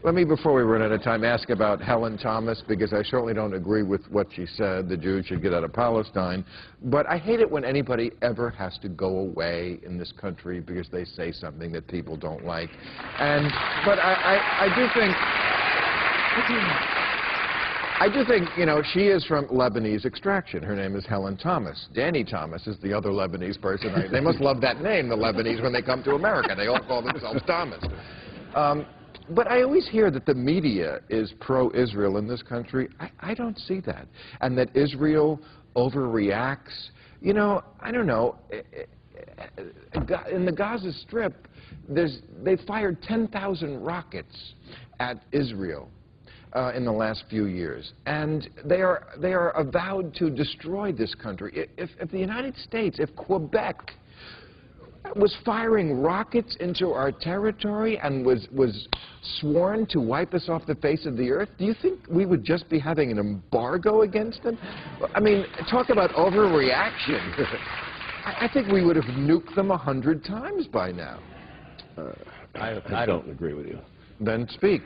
Let me, before we run out of time, ask about Helen Thomas, because I certainly don't agree with what she said. The Jews should get out of Palestine. But I hate it when anybody ever has to go away in this country because they say something that people don't like. But I do think, you know, she is from Lebanese extraction. Her name is Helen Thomas. Danny Thomas is the other Lebanese person. They must love that name, the Lebanese, when they come to America. They all call themselves Thomas. But I always hear that the media is pro-Israel in this country. I don't see that. And that Israel overreacts. You know, I don't know. In the Gaza Strip, they fired 10,000 rockets at Israel in the last few years. And they are avowed to destroy this country. If the United States, if Quebec was firing rockets into our territory and was sworn to wipe us off the face of the earth, do you think we would just be having an embargo against them? I mean, talk about overreaction. I think we would have nuked them 100 times by now. I don't agree with you. Then speak.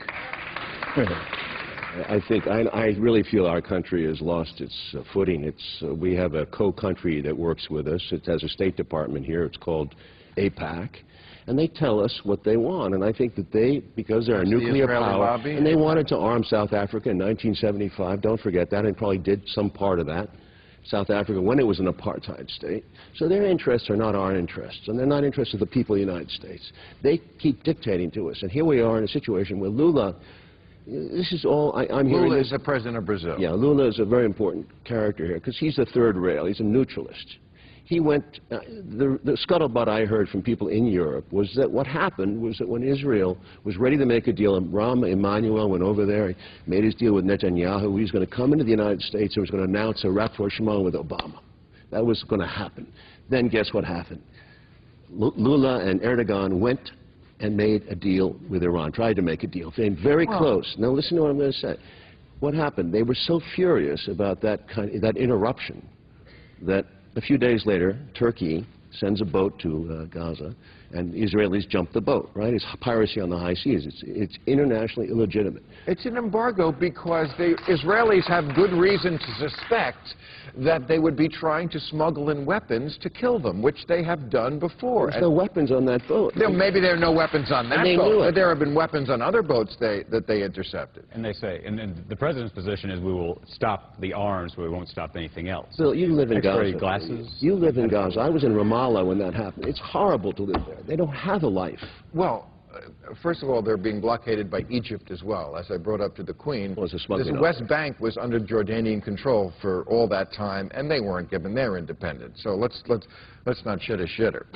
I really feel our country has lost its footing. We have a co-country that works with us. It has a State Department here. It's called AIPAC. And they tell us what they want. And I think that because they're a nuclear power, and they wanted to arm South Africa in 1975, don't forget that, and probably did some part of that, South Africa, when it was an apartheid state. So their interests are not our interests, and they're not interests of the people of the United States. They keep dictating to us. And here we are in a situation where Lula, this is all I'm hearing. Lula is the president of Brazil. Yeah, Lula is a very important character here because he's the third rail. He's a neutralist. He went, the scuttlebutt I heard from people in Europe was that what happened was that when Israel was ready to make a deal, and Rahm Emanuel went over there, he made his deal with Netanyahu, he was going to come into the United States and was going to announce a rapprochement with Obama. That was going to happen. Then guess what happened? Lula and Erdogan went and made a deal with Iran, tried to make a deal. They came very close. Now listen to what I'm going to say. What happened? They were so furious about that interruption that a few days later, Turkey sends a boat to Gaza, and the Israelis jump the boat, right? It's piracy on the high seas. It's internationally illegitimate. It's an embargo because the Israelis have good reason to suspect that they would be trying to smuggle in weapons to kill them, which they have done before. There's no weapons on that boat. Maybe there are no weapons on that boat, but there have been weapons on other boats that they intercepted. And they say, and the president's position is we will stop the arms, but we won't stop anything else. Bill, you live in Gaza. Glasses. You live in Gaza. I was in Ramallah when that happened. It's horrible to live there. They don't have a life. Well, first of all, they're being blockaded by Egypt as well. As I brought up to the Queen, this West Bank was under Jordanian control for all that time, and they weren't given their independence. So let's not shit a shitter.